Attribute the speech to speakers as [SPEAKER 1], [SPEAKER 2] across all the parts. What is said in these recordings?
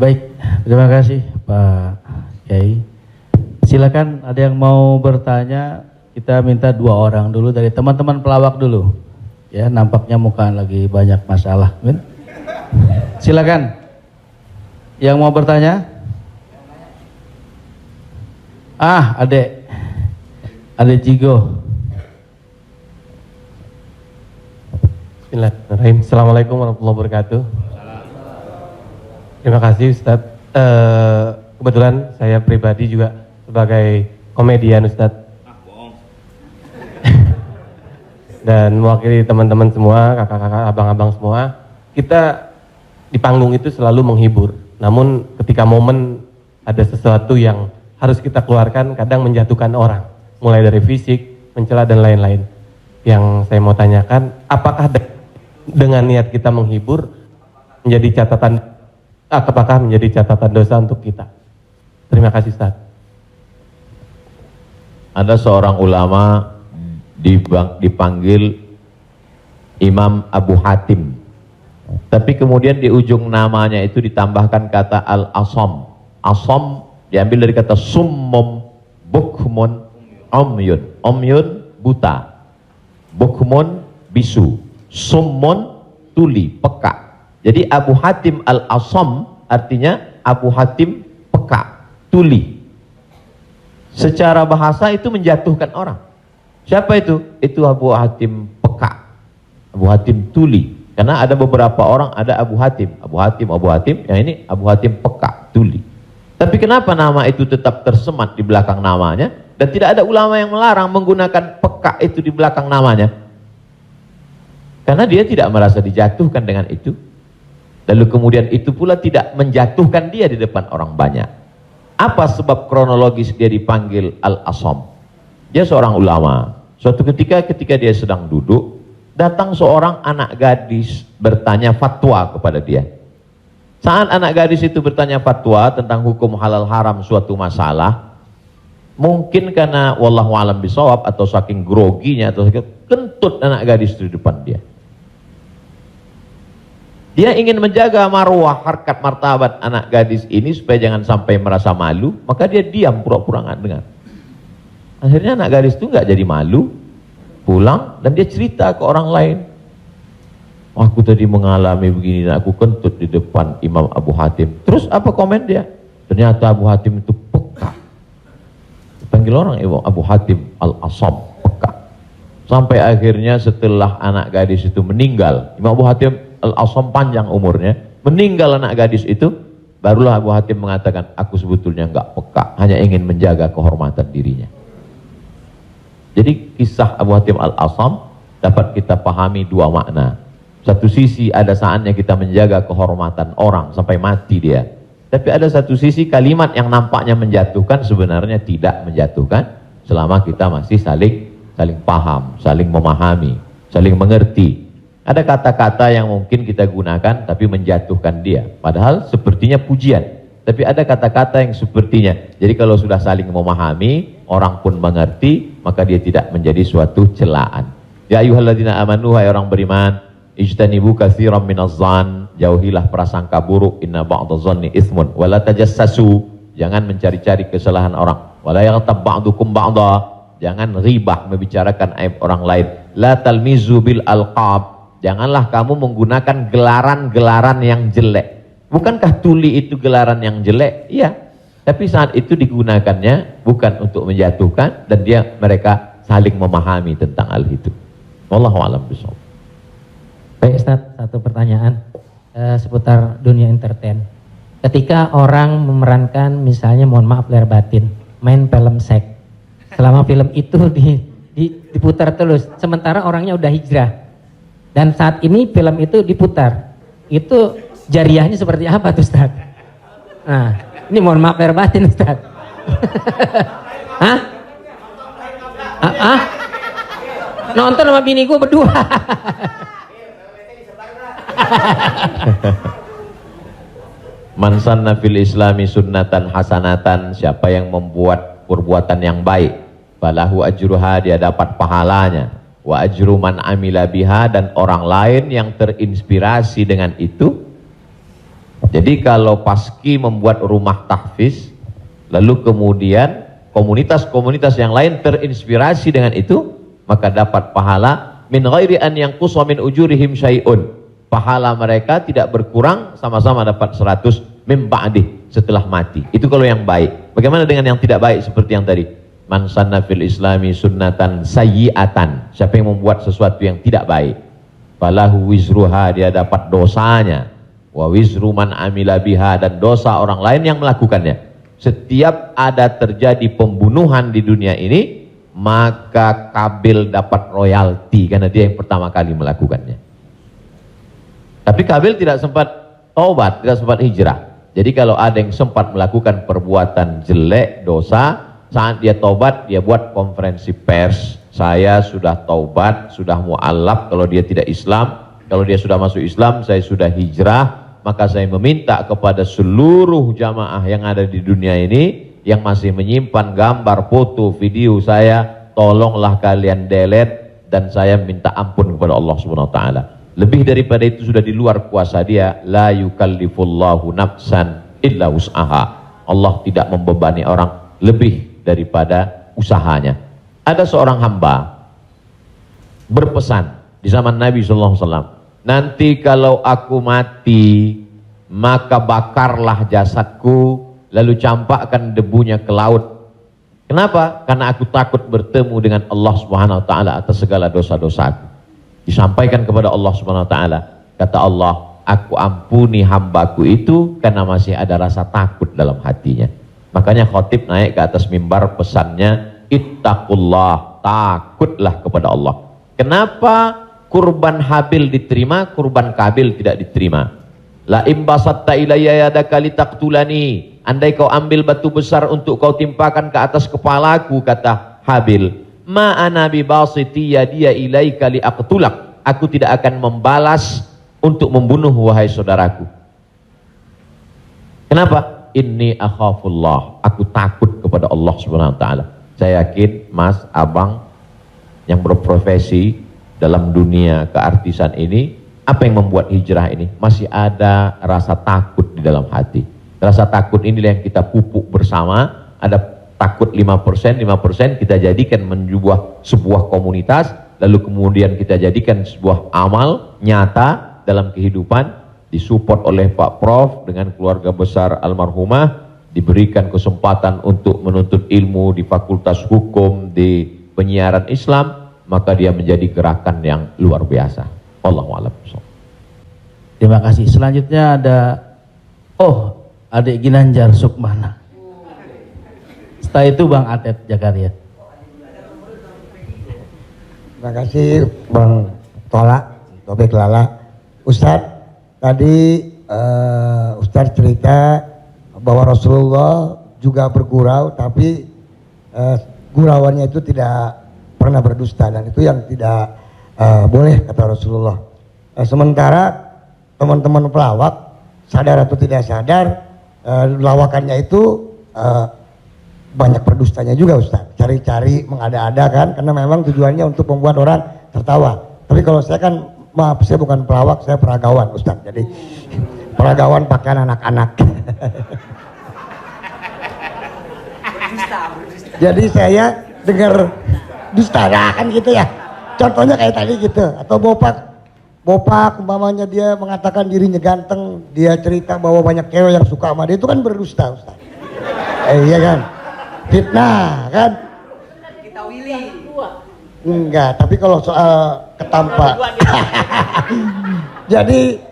[SPEAKER 1] Baik, terima kasih Pak Kiai. Silakan ada yang mau bertanya, kita minta 2 orang dulu dari teman-teman pelawak dulu. Ya, nampaknya muka lagi banyak masalah. Silakan. Yang mau bertanya? Adek Jigo.
[SPEAKER 2] Bismillahirrahmanirrahim. Assalamualaikum warahmatullahi wabarakatuh. Terima kasih Ustadz. Kebetulan saya pribadi juga sebagai komedian Ustadz. Dan mewakili teman-teman semua, kakak-kakak, abang-abang semua. Kita di panggung itu selalu menghibur. Namun ketika momen ada sesuatu yang harus kita keluarkan, kadang menjatuhkan orang. Mulai dari fisik, mencela dan lain-lain. Yang saya mau tanyakan, apakah dengan niat kita menghibur menjadi catatan, apakah menjadi catatan dosa untuk kita? Terima kasih Ustaz.
[SPEAKER 3] Ada seorang ulama dipanggil Imam Abu Hatim, tapi kemudian di ujung namanya itu ditambahkan kata Al-Asam. Asam diambil dari kata summum, bukmun, omyun. Omyun buta, bukmun bisu, summun tuli, peka. Jadi Abu Hatim Al-Asam artinya Abu Hatim peka, tuli. Secara bahasa itu menjatuhkan orang. Siapa itu? Itu Abu Hatim peka, Abu Hatim tuli. Karena ada beberapa orang, ada Abu Hatim, yang ini Abu Hatim peka, tuli. Tapi kenapa nama itu tetap tersemat di belakang namanya? Dan tidak ada ulama yang melarang menggunakan peka itu di belakang namanya. Karena dia tidak merasa dijatuhkan dengan itu. Lalu kemudian itu pula tidak menjatuhkan dia di depan orang banyak. Apa sebab kronologis dia dipanggil Al-Asam? Dia seorang ulama. Suatu ketika dia sedang duduk, datang seorang anak gadis bertanya fatwa kepada dia. Saat anak gadis itu bertanya fatwa tentang hukum halal haram suatu masalah, mungkin karena wallahu alam bisawab atau saking groginya atau kentut anak gadis itu di depan dia. Dia ingin menjaga marwah, harkat, martabat anak gadis ini supaya jangan sampai merasa malu, maka dia diam pura-pura nggak dengar. Akhirnya anak gadis itu nggak jadi malu, pulang dan dia cerita ke orang lain. Aku tadi mengalami begini dan aku kentut di depan Imam Abu Hatim. Terus apa komen dia? Ternyata Abu Hatim itu peka. Dipanggil orang Abu Hatim Al-Asam, peka. Sampai akhirnya setelah anak gadis itu meninggal, Imam Abu Hatim Al-Asam panjang umurnya, meninggal anak gadis itu, barulah Abu Hatim mengatakan, aku sebetulnya nggak peka, hanya ingin menjaga kehormatan dirinya. Jadi kisah Abu Hatim Al-Asam dapat kita pahami 2 makna. Satu sisi ada saatnya kita menjaga kehormatan orang sampai mati dia. Tapi ada satu sisi kalimat yang nampaknya menjatuhkan sebenarnya tidak menjatuhkan selama kita masih saling paham, saling memahami, saling mengerti. Ada kata-kata yang mungkin kita gunakan tapi menjatuhkan dia. Padahal sepertinya pujian. Tapi ada kata-kata yang sepertinya. Jadi kalau sudah saling memahami, orang pun mengerti, maka dia tidak menjadi suatu celaan. Ya ayyuhalladzina amanu, hai orang beriman, ijtanibu katsiran minadh-dhann, jauhilah prasangka buruk, inna ba'dadh-dhanni itsmun, wala tajassasu, jangan mencari-cari kesalahan orang, wala yaghtab ba'dukum ba'dha, jangan ribah membicarakan aib orang lain, la talmizu bil alqab, janganlah kamu menggunakan gelaran-gelaran yang jelek. Bukankah tuli itu gelaran yang jelek? Iya. Tapi saat itu digunakannya bukan untuk menjatuhkan dan mereka saling memahami tentang hal itu. Wallahu a'lam bishawab.
[SPEAKER 4] Baik Ustaz, satu pertanyaan seputar dunia entertain. Ketika orang memerankan misalnya, mohon maaf lahir batin, main film seks, selama film itu diputar terus, sementara orangnya udah hijrah, dan saat ini film itu diputar, itu jariahnya seperti apa tuh Ustaz? Nah, ini mohon maaf lahir batin Ustaz. Hah? Nonton sama bini gue berdua.
[SPEAKER 3] Man sanna fil islami sunnatan hasanatan, siapa yang membuat perbuatan yang baik, falahu ajruha, dia dapat pahalanya, wa ajru man amila biha, dan orang lain yang terinspirasi dengan itu Jadi kalau Paski membuat rumah tahfiz, lalu kemudian komunitas-komunitas yang lain terinspirasi dengan itu, maka dapat pahala min ghairi an yanqusa min ujurihim syai'un. Pahala mereka tidak berkurang, sama-sama dapat 100 min ba'dih, setelah mati. Itu kalau yang baik. Bagaimana dengan yang tidak baik seperti yang tadi? Man sanna fil islami sunnatan sayyi'atan. Siapa yang membuat sesuatu yang tidak baik, falahu wizruha, dia dapat dosanya, wa wizru man amila biha, dan dosa orang lain yang melakukannya. Setiap ada terjadi pembunuhan di dunia ini, maka Kabil dapat royalti karena dia yang pertama kali melakukannya. Tapi Kabil tidak sempat taubat, tidak sempat hijrah. Jadi kalau ada yang sempat melakukan perbuatan jelek, dosa, saat dia taubat, dia buat konferensi pers. Saya sudah taubat, sudah mu'allaf kalau dia tidak Islam. Kalau dia sudah masuk Islam, saya sudah hijrah. Maka saya meminta kepada seluruh jamaah yang ada di dunia ini yang masih menyimpan gambar, foto, video saya, tolonglah kalian delete, dan saya minta ampun kepada Allah Subhanahu wa taala. Lebih daripada itu sudah di luar kuasa dia. La yukallifullahu nafsan illa wus'aha. Allah tidak membebani orang lebih daripada usahanya. Ada seorang hamba berpesan di zaman Nabi SAW, nanti kalau aku mati, maka bakarlah jasadku, lalu campakkan debunya ke laut. Kenapa? Karena aku takut bertemu dengan Allah Subhanahu wa taala atas segala dosa-dosaku. Disampaikan kepada Allah Subhanahu wa taala. Kata Allah, aku ampuni hambaku itu karena masih ada rasa takut dalam hatinya. Makanya khotib naik ke atas mimbar, pesannya ittaqullah, takutlah kepada Allah. Kenapa kurban Habil diterima, kurban Kabil tidak diterima? La imbasatta ilayya yadaka litaqtulani, andai kau ambil batu besar untuk kau timpakan ke atas kepalaku, kata Habil, ma ana bibasiti yadiya ilaika liaqtulak, aku tidak akan membalas untuk membunuh wahai saudaraku. Kenapa? Inni akhafullah, aku takut kepada Allah Subhanahu wa taala. Saya yakin Mas, Abang yang berprofesi dalam dunia keartisan ini, apa yang membuat hijrah ini? Masih ada rasa takut di dalam hati. Rasa takut inilah yang kita pupuk bersama. Ada takut 5%, 5% kita jadikan menjadi sebuah komunitas, lalu kemudian kita jadikan sebuah amal nyata dalam kehidupan, disupport oleh Pak Prof dengan keluarga besar almarhumah, diberikan kesempatan untuk menuntut ilmu di Fakultas Hukum, di penyiaran Islam, maka dia menjadi gerakan yang luar biasa. Wallahu a'lam.
[SPEAKER 1] Terima kasih. Selanjutnya ada adik Ginanjar Sukmana. Setelah itu Bang Atet Jakaria.
[SPEAKER 5] Terima kasih Bang Tola, Tobek Lala. Ustadz, tadi Ustadz cerita bahwa Rasulullah juga bergurau, tapi gurauannya itu tidak pernah berdusta, dan itu yang tidak boleh, kata Rasulullah. Sementara teman-teman pelawak, sadar atau tidak sadar, lawakannya itu banyak berdustanya juga Ustaz. Cari-cari, mengada-ada kan, karena memang tujuannya untuk membuat orang tertawa. Tapi kalau saya kan, maaf, saya bukan pelawak, saya peragawan Ustaz. Jadi peragawan pakaian anak-anak. Jadi saya dengar dusta kan gitu ya. Contohnya kayak tadi gitu. Atau Bopak umpamanya dia mengatakan dirinya ganteng, dia cerita bahwa banyak cewek yang suka sama dia, itu kan berdusta Ustaz. Iya kan? Fitnah kan? Kita Willy. Enggak, tapi kalau soal ketampak. Jadi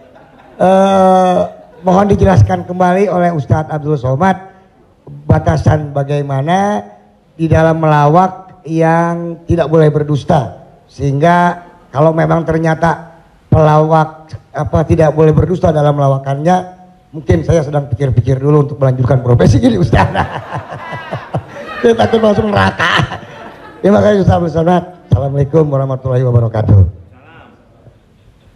[SPEAKER 5] mohon dijelaskan kembali oleh Ustadz Abdul Somad batasan bagaimana di dalam melawak yang tidak boleh berdusta, sehingga kalau memang ternyata pelawak tidak boleh berdusta dalam melawakannya, mungkin saya sedang pikir-pikir dulu untuk melanjutkan profesi ini Ustaz. Saya takut masuk neraka. Terima kasih Ustaz Abdul Somad. Assalamualaikum warahmatullahi wabarakatuh.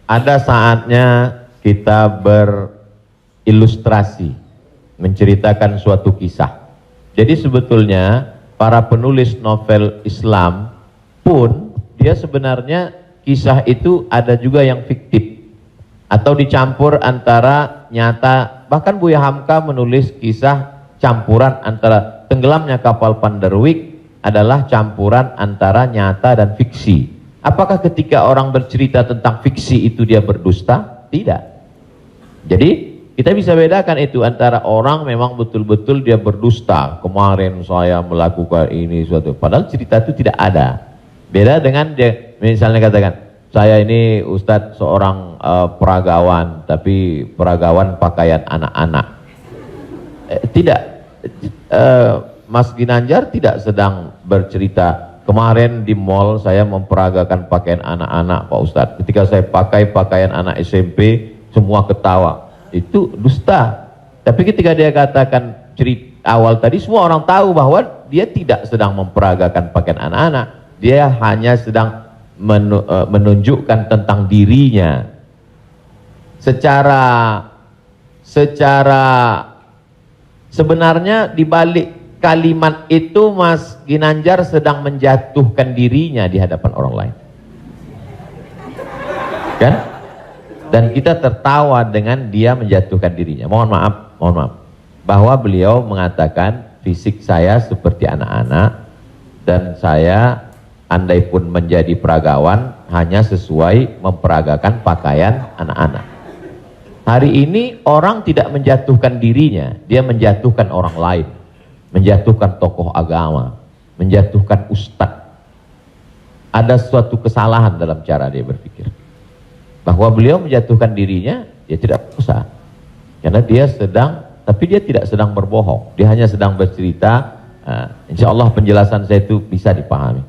[SPEAKER 3] Ada saatnya kita berilustrasi, menceritakan suatu kisah. Jadi sebetulnya para penulis novel Islam pun dia sebenarnya kisah itu ada juga yang fiktif atau dicampur antara nyata. Bahkan Buya Hamka menulis kisah campuran antara tenggelamnya kapal Panderwick adalah campuran antara nyata dan fiksi. Apakah ketika orang bercerita tentang fiksi itu dia berdusta? Tidak. Jadi kita bisa bedakan itu antara orang memang betul-betul dia berdusta. Kemarin saya melakukan ini suatu. Padahal cerita itu tidak ada. Beda dengan dia misalnya katakan, saya ini Ustadz seorang peragawan, tapi peragawan pakaian anak-anak. Tidak, Mas Ginanjar tidak sedang bercerita, kemarin di mall saya memperagakan pakaian anak-anak Pak Ustadz. Ketika saya pakai pakaian anak SMP, semua ketawa. Itu dusta. Tapi ketika dia katakan cerita awal tadi, semua orang tahu bahwa dia tidak sedang memperagakan pakaian anak-anak. Dia hanya sedang menunjukkan tentang dirinya. Secara sebenarnya di balik kalimat itu Mas Ginanjar sedang menjatuhkan dirinya di hadapan orang lain. Kan? Dan kita tertawa dengan dia menjatuhkan dirinya. Mohon maaf, bahwa beliau mengatakan fisik saya seperti anak-anak dan saya andai pun menjadi peragawan hanya sesuai memperagakan pakaian anak-anak. Hari ini orang tidak menjatuhkan dirinya, dia menjatuhkan orang lain, menjatuhkan tokoh agama, menjatuhkan ustadz. Ada suatu kesalahan dalam cara dia berpikir. Bahwa beliau menjatuhkan dirinya, dia tidak usah. Karena dia sedang, tapi dia tidak sedang berbohong. Dia hanya sedang bercerita. Insya Allah penjelasan saya itu bisa dipahami.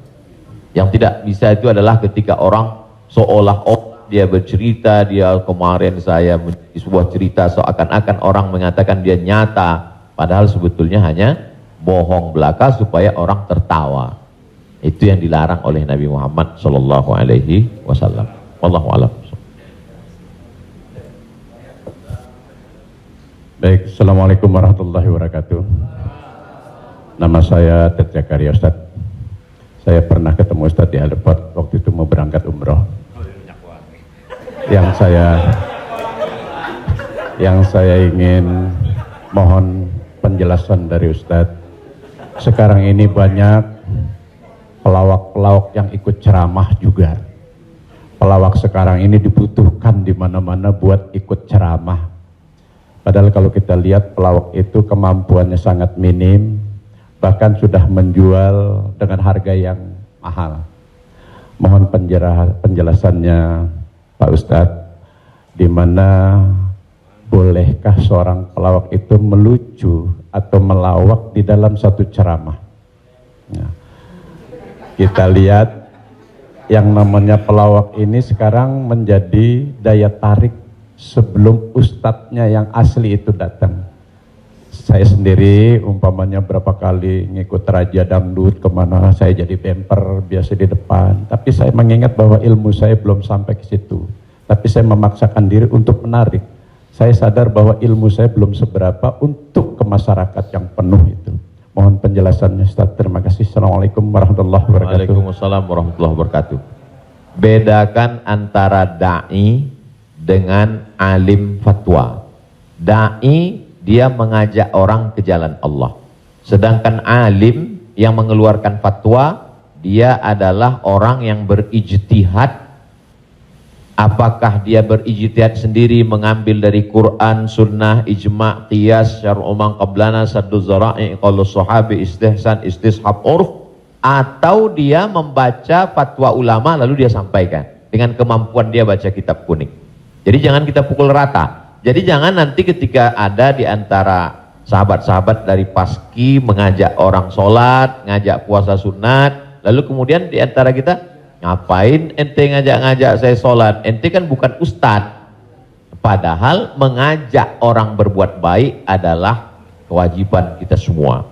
[SPEAKER 3] Yang tidak bisa itu adalah ketika orang seolah-olah dia bercerita, dia kemarin saya menjadi sebuah cerita seakan-akan orang mengatakan dia nyata. Padahal sebetulnya hanya bohong belaka supaya orang tertawa. Itu yang dilarang oleh Nabi Muhammad SAW. Wallahu a'lam.
[SPEAKER 6] Baik, Assalamualaikum warahmatullahi wabarakatuh. Nama saya Ted Zakaria Ustadz. Saya pernah ketemu Ustadz di airport waktu itu mau berangkat umroh. Yang saya ingin mohon penjelasan dari Ustadz. Sekarang ini banyak pelawak-pelawak yang ikut ceramah juga. Pelawak sekarang ini dibutuhkan di mana-mana buat ikut ceramah. Padahal kalau kita lihat pelawak itu kemampuannya sangat minim, bahkan sudah menjual dengan harga yang mahal. Mohon penjelasannya Pak Ustadz, di mana bolehkah seorang pelawak itu melucu atau melawak di dalam satu ceramah? Nah, kita lihat yang namanya pelawak ini sekarang menjadi daya tarik sebelum ustadznya yang asli itu datang. Saya sendiri umpamanya berapa kali ngikut Raja Dangdut kemana, saya jadi bemper biasa di depan. Tapi saya mengingat bahwa ilmu saya belum sampai ke situ. Tapi saya memaksakan diri untuk menarik. Saya sadar bahwa ilmu saya belum seberapa untuk ke masyarakat yang penuh itu. Mohon penjelasannya Ustaz. Terima kasih. Assalamualaikum warahmatullahi wabarakatuh.
[SPEAKER 3] Waalaikumsalam warahmatullahi wabarakatuh. Bedakan antara da'i dengan alim fatwa. Da'i dia mengajak orang ke jalan Allah. Sedangkan alim yang mengeluarkan fatwa, dia adalah orang yang berijtihad. Apakah dia berijtihad sendiri mengambil dari Quran, sunnah, ijma', qiyas, syar'u man qablana, saddu zara'i, qaulus sahabi, istihsan, istishab, urf, atau dia membaca fatwa ulama lalu dia sampaikan dengan kemampuan dia baca kitab kuning. Jadi jangan kita pukul rata. Jadi jangan nanti ketika ada di antara sahabat-sahabat dari Paski mengajak orang sholat, ngajak puasa sunat, lalu kemudian di antara kita, ngapain ente ngajak-ngajak saya sholat? Ente kan bukan ustadz. Padahal mengajak orang berbuat baik adalah kewajiban kita semua.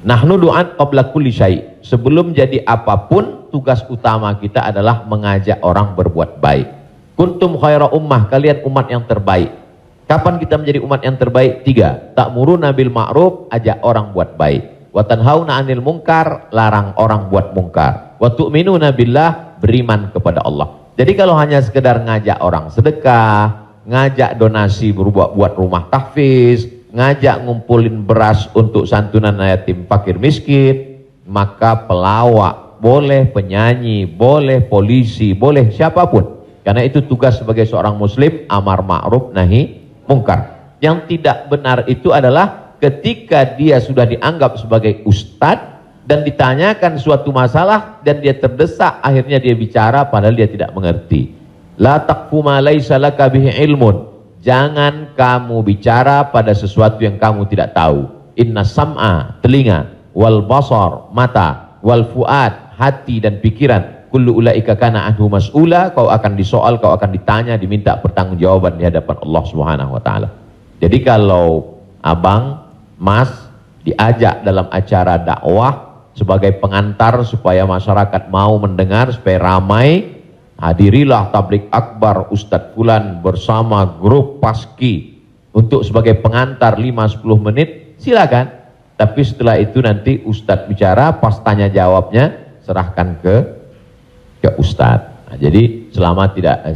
[SPEAKER 3] Nahnu du'an qabla kulli syai'. Sebelum jadi apapun, tugas utama kita adalah mengajak orang berbuat baik. Kuntum khaira ummah, kalian umat yang terbaik. Kapan kita menjadi umat yang terbaik? 3. Ta'muruna bil ma'ruf, ajak orang buat baik. Wa tanhauna 'anil munkar, larang orang buat mungkar. Wa tu'minuna billah, beriman kepada Allah. Jadi kalau hanya sekedar ngajak orang sedekah, ngajak donasi buat rumah tahfiz, ngajak ngumpulin beras untuk santunan yatim fakir miskin, maka pelawak boleh, penyanyi boleh, polisi boleh, siapapun. Karena itu tugas sebagai seorang muslim, amar ma'ruf nahi mungkar. Yang tidak benar itu adalah ketika dia sudah dianggap sebagai ustadz dan ditanyakan suatu masalah dan dia terdesak, akhirnya dia bicara padahal dia tidak mengerti. La taqfu ma laisa laka bihi ilmun. Jangan kamu bicara pada sesuatu yang kamu tidak tahu. Inna sam'a, telinga, wal basar, mata, wal fuad, hati dan pikiran, kullu ulaika kana anhu mas'ula, kau akan disoal, kau akan ditanya, diminta pertanggungjawaban di hadapan Allah Subhanahu wa taala. Jadi kalau abang, mas diajak dalam acara dakwah sebagai pengantar supaya masyarakat mau mendengar, supaya ramai, hadirilah tablik akbar Ustadz Fulan bersama grup Paski untuk sebagai pengantar 5-10 menit, silakan. Tapi setelah itu nanti Ustadz bicara, pas tanya jawabnya serahkan ke Ustadz. Nah, jadi selama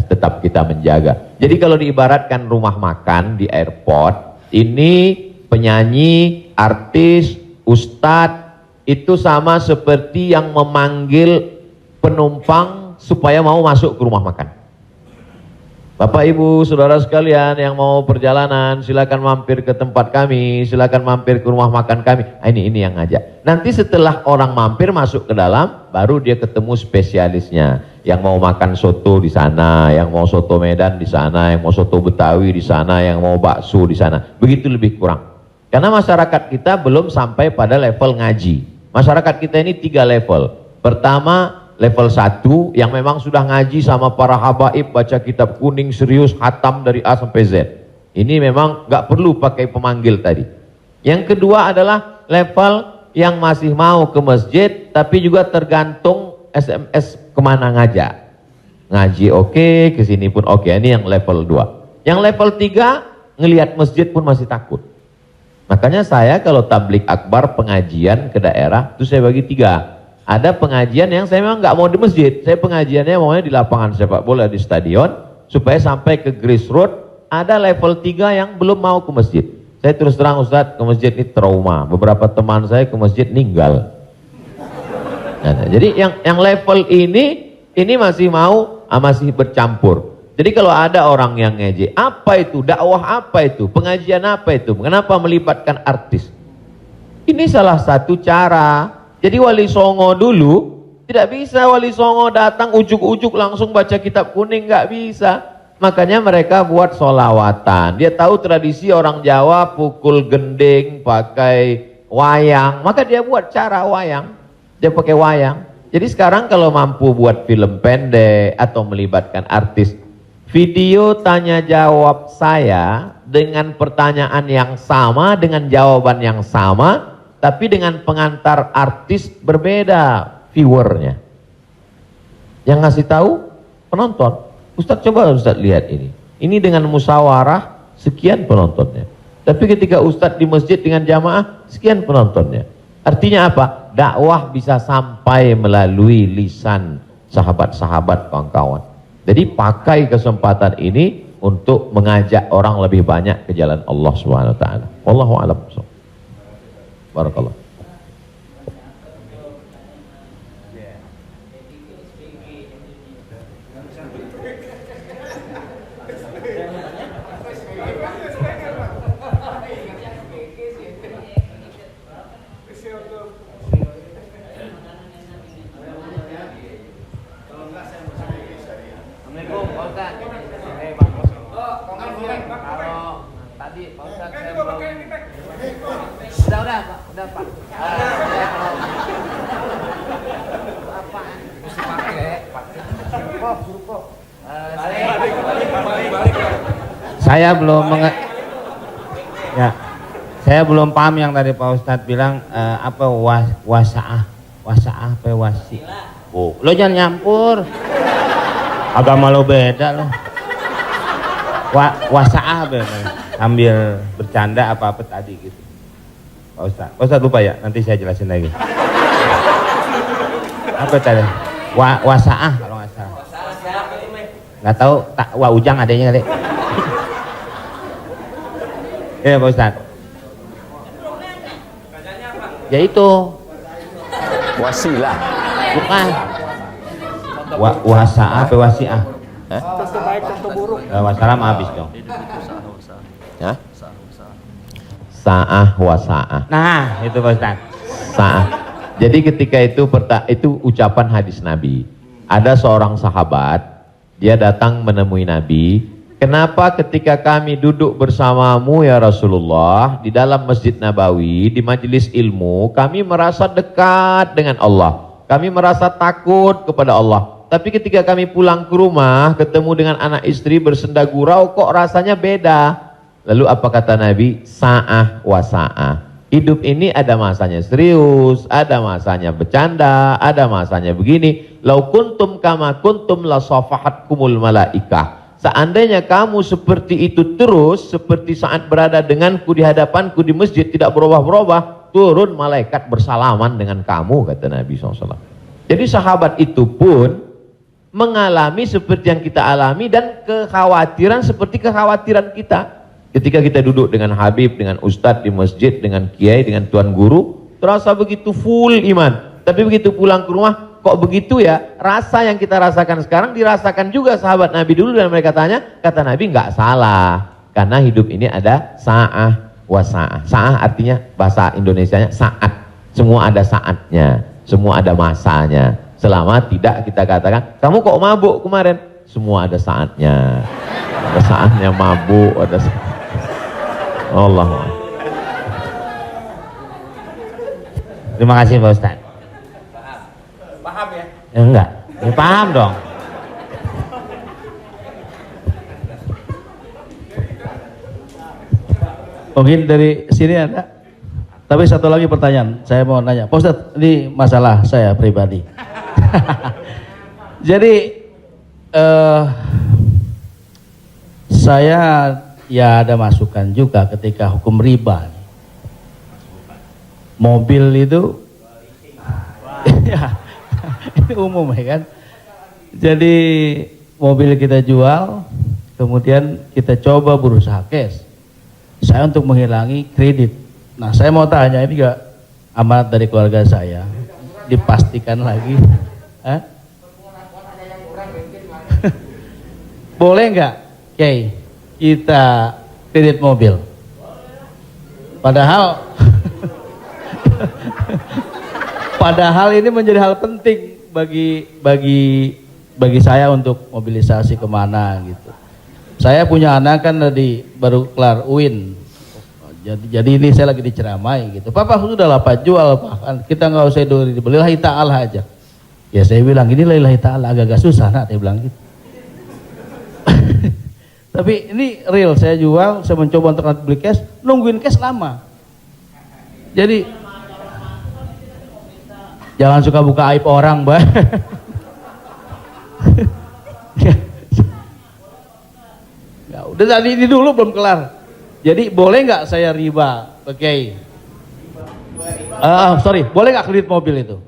[SPEAKER 3] tetap kita menjaga. Jadi kalau diibaratkan rumah makan di airport, ini penyanyi, artis, Ustadz itu sama seperti yang memanggil penumpang supaya mau masuk ke rumah makan. Bapak Ibu saudara sekalian yang mau perjalanan, silakan mampir ke tempat kami, silakan mampir ke rumah makan kami. Ini yang ngajak. Nanti setelah orang mampir masuk ke dalam, baru dia ketemu spesialisnya. Yang mau makan soto di sana, yang mau soto Medan di sana, yang mau soto Betawi di sana, yang mau bakso di sana. Begitu lebih kurang. Karena masyarakat kita belum sampai pada level ngaji. Masyarakat kita ini 3 level. Pertama, level 1 yang memang sudah ngaji sama para habaib, baca kitab kuning serius, khatam dari A sampai Z. Ini memang nggak perlu pakai pemanggil tadi. Yang kedua adalah level yang masih mau ke masjid, tapi juga tergantung SMS kemana ngajak. Ngaji oke, kesini pun oke. Ini yang level 2. Yang level 3, ngelihat masjid pun masih takut. Makanya saya kalau tablik akbar pengajian ke daerah, itu saya bagi 3. Ada pengajian yang saya memang nggak mau di masjid, saya pengajiannya maunya di lapangan sepak bola, di stadion, supaya sampai ke grassroots. Ada level 3 yang belum mau ke masjid. Saya terus terang Ustadz, ke masjid ini trauma. Beberapa teman saya ke masjid ninggal. Nah, jadi yang level ini masih mau, masih bercampur. Jadi kalau ada orang yang ngejek, apa itu dakwah, apa itu pengajian, apa itu, kenapa melibatkan artis? Ini salah satu cara. Jadi Wali Songo dulu tidak bisa Wali Songo datang ujuk-ujuk langsung baca kitab kuning, nggak bisa. Makanya mereka buat solawatan. Dia tahu tradisi orang Jawa pukul gending pakai wayang, maka dia buat cara wayang. Dia pakai wayang. Jadi sekarang kalau mampu buat film pendek atau melibatkan artis, video tanya jawab saya dengan pertanyaan yang sama, dengan jawaban yang sama, tapi dengan pengantar artis berbeda viewernya. Yang ngasih tahu penonton. Ustadz coba Ustadz lihat ini. Ini dengan musyawarah sekian penontonnya. Tapi ketika Ustadz di masjid dengan jamaah sekian penontonnya. Artinya apa? Dakwah bisa sampai melalui lisan sahabat-sahabat kawan-kawan. Jadi pakai kesempatan ini untuk mengajak orang lebih banyak ke jalan Allah Subhanahu wa taala. Wallahu a'lam. Barakallah.
[SPEAKER 7] Assalamualaikum Pak Ustadz. Kalau tadi Pak Ustadz saya belum. Udah Pak, udah Pak. Apaan? Mesti pakai.
[SPEAKER 8] Saya belum ya, saya belum paham yang tadi Pak Ustadz bilang apa wasaah apa wasi. Oh, lo jangan nyampur. Agama lo beda lo. Wasaah sambil bercanda apa tadi gitu. Pak Ustadz lupa ya, nanti saya jelasin lagi. Apa tadi? Wasaah kalau nggak salah. Nggak tahu, Ujang adanya kali. Ya Pak Ustad. Ya itu.
[SPEAKER 9] Wasilah.
[SPEAKER 8] Bukan. Wasa'ah apa wasi'ah? Wassalam habis dong.
[SPEAKER 9] Ya?
[SPEAKER 3] Sa'ah wa sa'ah.
[SPEAKER 8] Nah, itu Pak Ustad.
[SPEAKER 3] Sa'ah. Jadi ketika itu ucapan hadis Nabi. Ada seorang sahabat, dia datang menemui Nabi. Kenapa ketika kami duduk bersamamu ya Rasulullah di dalam Masjid Nabawi, di majelis ilmu, kami merasa dekat dengan Allah. Kami merasa takut kepada Allah. Tapi ketika kami pulang ke rumah, ketemu dengan anak istri bersenda gurau, kok rasanya beda. Lalu apa kata Nabi? Sa'ah wa sa'ah. Hidup ini ada masanya serius, ada masanya bercanda, ada masanya begini. Lau kuntum kama kuntum la safahatkumul malaikah. Seandainya kamu seperti itu terus, seperti saat berada denganku di hadapanku di masjid, tidak berubah-berubah, turun malaikat bersalaman dengan kamu, kata Nabi SAW. Jadi sahabat itu pun mengalami seperti yang kita alami dan kekhawatiran seperti kekhawatiran kita. Ketika kita duduk dengan Habib, dengan Ustadz di masjid, dengan Kiai, dengan Tuan Guru, terasa begitu full iman. Tapi begitu pulang ke rumah, kok begitu ya? Rasa yang kita rasakan sekarang dirasakan juga sahabat Nabi dulu, dan mereka tanya, kata Nabi nggak salah. Karena hidup ini ada sa'ah wa sa'ah. Sa'ah artinya bahasa Indonesianya saat. Semua ada saatnya, semua ada masanya. Selama tidak kita katakan, kamu kok mabuk kemarin? Semua ada saatnya. Ada saatnya mabuk, ada saatnya. Allah.
[SPEAKER 8] Terima kasih Pak Ustad.
[SPEAKER 9] Paham ya?
[SPEAKER 8] Ya, enggak, ya, paham dong.
[SPEAKER 1] Mungkin dari sini ada. Tapi satu lagi pertanyaan, saya mau nanya. Pak Ustadz, ini masalah saya pribadi. Jadi saya ya ada masukan juga ketika hukum riba. Mobil itu ya, ini umum ya kan. Jadi mobil kita jual, kemudian kita coba berusaha cash. Saya untuk menghilangi kredit. Nah, saya mau tanya, ini juga amanat dari keluarga saya, dipastikan lagi. Boleh nggak, Kiai, kita kredit mobil? Padahal padahal ini menjadi hal penting bagi saya untuk mobilisasi kemana gitu. Saya punya anak kan baru kelar UIN. Jadi ini saya lagi diceramai gitu. Papa sudah lah Pak, jual Pak. Kita nggak usah dibeli, lillahi ta'ala aja. Ya saya bilang ini lillahi ta'ala, agak-agak susah nak, saya bilang gitu. Tapi ini real, saya jual, saya mencoba untuk beli cash, nungguin cash lama. Jadi jangan suka buka aib orang, Mbak. Ya, udah tadi ini dulu belum kelar. Jadi boleh nggak saya riba, Oke. Sorry, boleh nggak kredit mobil itu?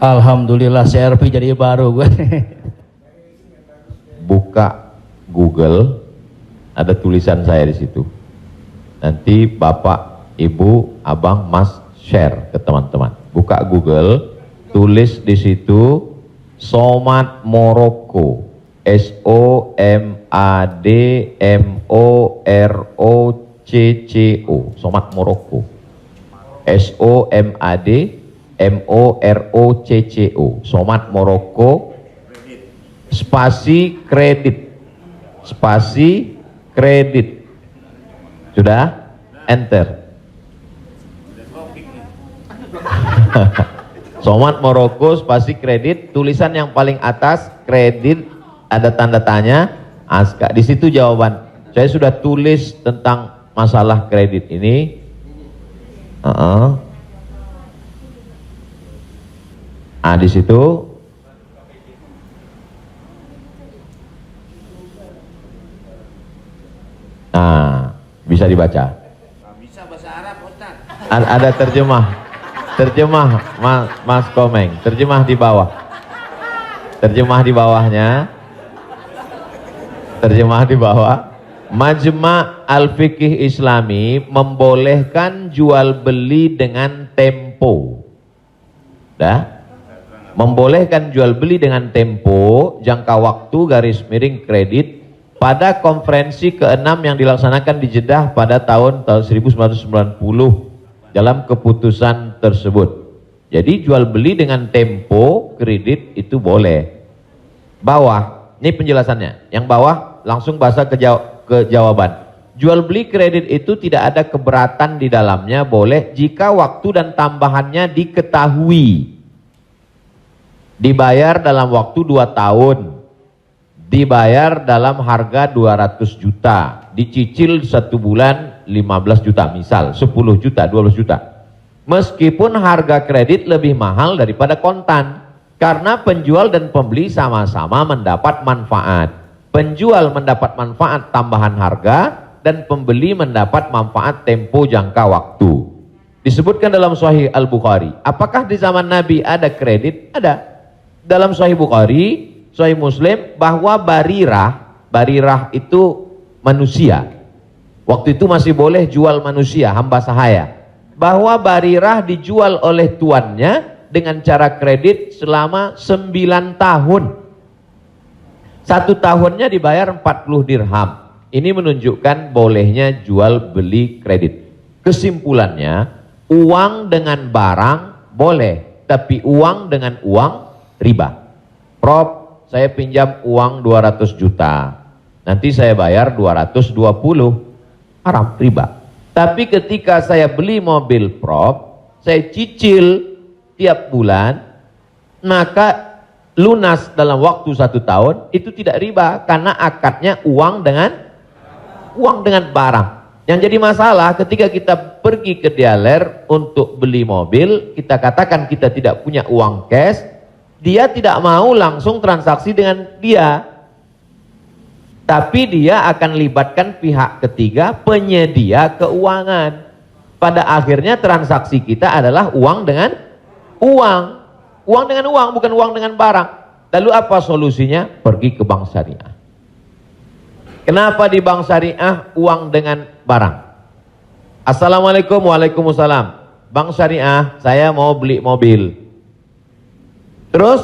[SPEAKER 1] Alhamdulillah CRV jadi baru gue.
[SPEAKER 3] Buka Google, ada tulisan saya di situ. Nanti Bapak, Ibu, Abang, Mas share ke teman-teman. Buka Google, tulis di situ Somad Morocco, SOMADMOROCCO, Somad Morocco, SOMADMOROCCO, Somad Morocco, spasi kredit, sudah, enter. Somad Morocco spasi kredit, tulisan yang paling atas kredit, ada tanda tanya, aska. Di situ jawaban. Saya sudah tulis tentang masalah kredit ini. Di situ. Nah, bisa dibaca.
[SPEAKER 7] Bisa bahasa Arab, Ustaz.
[SPEAKER 3] Ada terjemah, Mas Komeng, terjemah di bawah. Terjemah di bawahnya. Terjemah di bawah. Majma' Al-Fiqih Islami membolehkan jual beli dengan tempo. Dah? Membolehkan jual beli dengan tempo, jangka waktu, garis miring kredit pada konferensi ke-6 yang dilaksanakan di Jeddah pada tahun 1990 dalam keputusan tersebut. Jadi jual beli dengan tempo kredit itu boleh. Bawah, ini penjelasannya. Yang bawah langsung bahasa ke jawaban. Jual beli kredit itu tidak ada keberatan di dalamnya, boleh jika waktu dan tambahannya diketahui. Dibayar dalam waktu 2 tahun. Dibayar dalam harga 200 juta. Dicicil 1 bulan 15 juta misal, 10 juta, 12 juta. Meskipun harga kredit lebih mahal daripada kontan. Karena penjual dan pembeli sama-sama mendapat manfaat. Penjual mendapat manfaat tambahan harga dan pembeli mendapat manfaat tempo jangka waktu. Disebutkan dalam Sahih Al-Bukhari. Apakah di zaman Nabi ada kredit? Ada. Dalam Sahih Bukhari, Sahih Muslim, bahwa barirah itu manusia. Waktu itu masih boleh jual manusia, hamba sahaya. Bahwa barirah dijual oleh tuannya dengan cara kredit selama 9 tahun. 1 tahunnya dibayar 40 dirham. Ini menunjukkan bolehnya jual beli kredit. Kesimpulannya, uang dengan barang boleh, tapi uang dengan uang riba. Prof, saya pinjam uang 200 juta. Nanti saya bayar 220. Haram, riba. Tapi ketika saya beli mobil, Prof, saya cicil tiap bulan, maka lunas dalam waktu 1 tahun, itu tidak riba karena akadnya uang dengan barang. Yang jadi masalah ketika kita pergi ke dealer untuk beli mobil, kita katakan kita tidak punya uang cash, dia tidak mau langsung transaksi dengan dia, tapi dia akan libatkan pihak ketiga, penyedia keuangan. Pada akhirnya transaksi kita adalah uang dengan uang. Uang dengan uang, bukan uang dengan barang. Lalu apa solusinya? Pergi ke bank syariah. Kenapa di bank syariah uang dengan barang? Assalamualaikum, waalaikumsalam. Bank syariah, saya mau beli mobil. Terus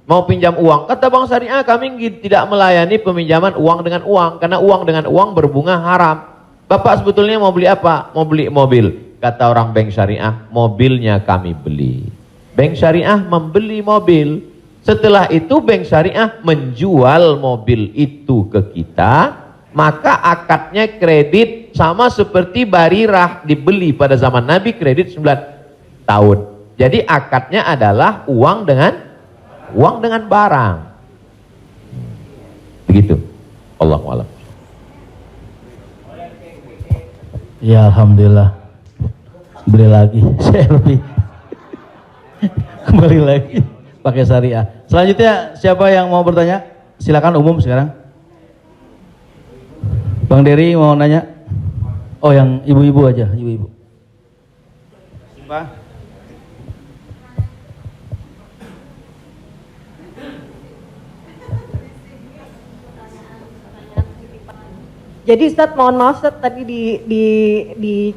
[SPEAKER 3] mau pinjam uang. Kata bank syariah, kami tidak melayani peminjaman uang dengan uang, karena uang dengan uang berbunga haram. Bapak sebetulnya mau beli apa? Mau beli mobil. Kata orang bank syariah, mobilnya kami beli. Bank syariah membeli mobil. Setelah itu bank syariah menjual mobil itu ke kita, maka akadnya kredit sama seperti barirah dibeli pada zaman Nabi, kredit 9 tahun. Jadi akadnya adalah uang dengan barang. Begitu. Allahu a'lam.
[SPEAKER 1] Ya alhamdulillah. Beli lagi. Saya lebih kembali lagi pakai syariah. Selanjutnya siapa yang mau bertanya? Silakan umum sekarang. Bang Dery mau nanya? Oh, yang ibu-ibu aja, ibu-ibu. Pak.
[SPEAKER 10] Jadi Ustadz, mohon maaf Ustadz, tadi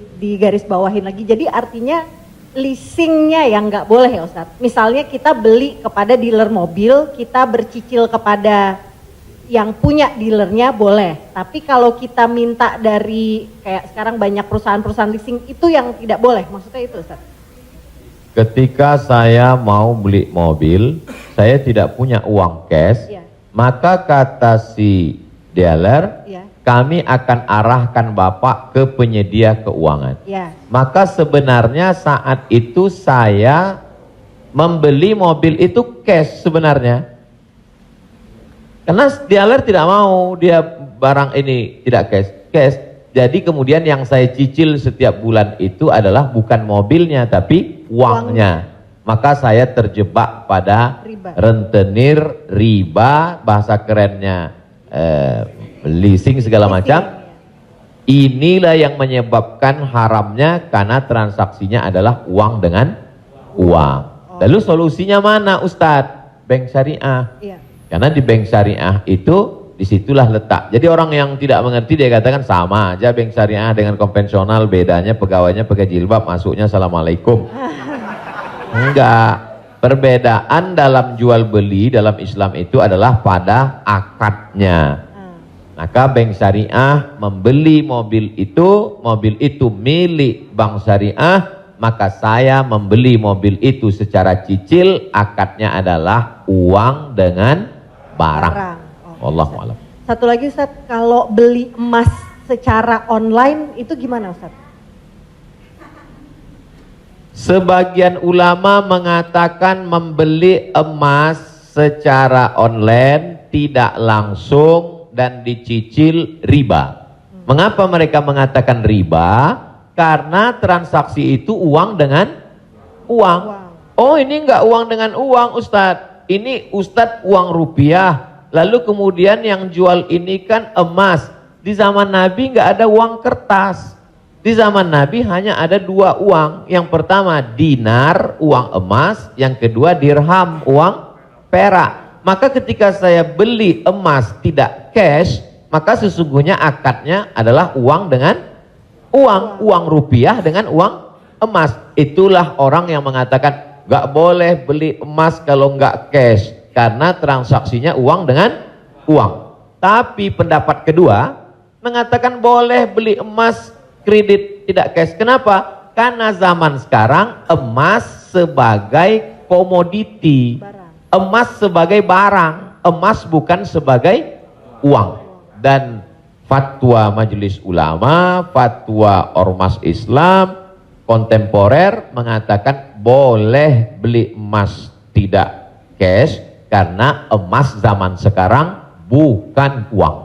[SPEAKER 10] di garis bawahin lagi. Jadi artinya leasingnya yang nggak boleh ya Ustadz. Misalnya kita beli kepada dealer mobil, kita bercicil kepada yang punya dealernya boleh. Tapi kalau kita minta dari kayak sekarang banyak perusahaan-perusahaan leasing, itu yang tidak boleh. Maksudnya itu Ustadz.
[SPEAKER 3] Ketika saya mau beli mobil, saya tidak punya uang cash, maka kata si dealer, kami akan arahkan Bapak ke penyedia keuangan. Maka sebenarnya saat itu saya membeli mobil itu cash sebenarnya. Karena dealer tidak mau dia barang ini tidak cash. Jadi kemudian yang saya cicil setiap bulan itu adalah bukan mobilnya tapi uangnya. Maka saya terjebak pada rentenir, riba, bahasa kerennya leasing segala macam. Inilah yang menyebabkan haramnya karena transaksinya adalah uang dengan uang. Lalu solusinya mana Ustadz? bank syariah.
[SPEAKER 10] Iya.
[SPEAKER 3] Karena di bank syariah itu disitulah letak. Jadi orang yang tidak mengerti dia katakan sama aja bank syariah dengan konvensional, bedanya pegawainya pakai jilbab, masuknya assalamualaikum. Enggak. Perbedaan dalam jual beli dalam Islam itu adalah pada akadnya. Maka bank syariah membeli mobil itu milik bank syariah, maka saya membeli mobil itu secara cicil, akadnya adalah uang dengan barang. Wallahu a'lam.
[SPEAKER 10] Satu lagi Ustaz, kalau beli emas secara online itu gimana Ustaz?
[SPEAKER 3] Sebagian ulama mengatakan membeli emas secara online tidak langsung dan dicicil riba. Mengapa mereka mengatakan riba? Karena transaksi itu uang dengan uang. Oh, ini enggak uang dengan uang Ustadz. Ini Ustadz uang rupiah. Lalu kemudian yang jual ini kan emas. Di zaman Nabi enggak ada uang kertas. Di zaman Nabi hanya ada dua uang. Yang pertama dinar, uang emas. Yang kedua dirham, uang perak. Maka ketika saya beli emas tidak cash, maka sesungguhnya akadnya adalah uang dengan uang rupiah dengan uang emas. Itulah orang yang mengatakan nggak boleh beli emas kalau nggak cash, karena transaksinya uang dengan uang. Tapi pendapat kedua mengatakan boleh beli emas kredit tidak cash. Kenapa? Karena zaman sekarang emas sebagai komoditi, emas sebagai barang, emas bukan sebagai uang. Dan fatwa Majelis Ulama, fatwa Ormas Islam kontemporer mengatakan boleh beli emas tidak cash karena emas zaman sekarang bukan uang.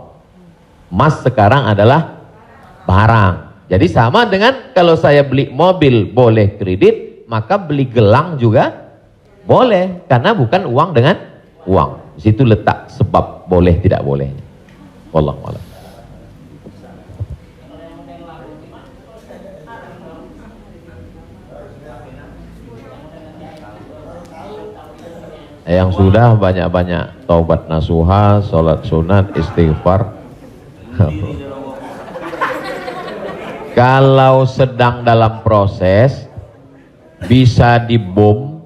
[SPEAKER 3] Emas sekarang adalah barang. Jadi sama dengan kalau saya beli mobil boleh kredit, maka beli gelang juga boleh karena bukan uang dengan uang. Di situ letak sebab boleh tidak boleh. Wallahu a'lam. Yang sudah banyak-banyak taubat nasuha, sholat sunat, istighfar. Kalau sedang dalam proses bisa dibom,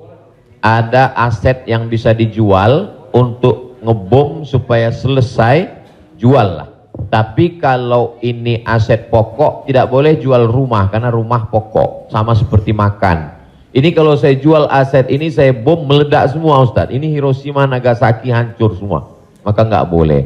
[SPEAKER 3] ada aset yang bisa dijual untuk ngebom supaya selesai, jual lah. Tapi kalau ini aset pokok tidak boleh jual rumah karena rumah pokok, sama seperti makan. Ini kalau saya jual aset ini saya bom meledak semua Ustadz. Ini Hiroshima Nagasaki hancur semua, maka nggak boleh.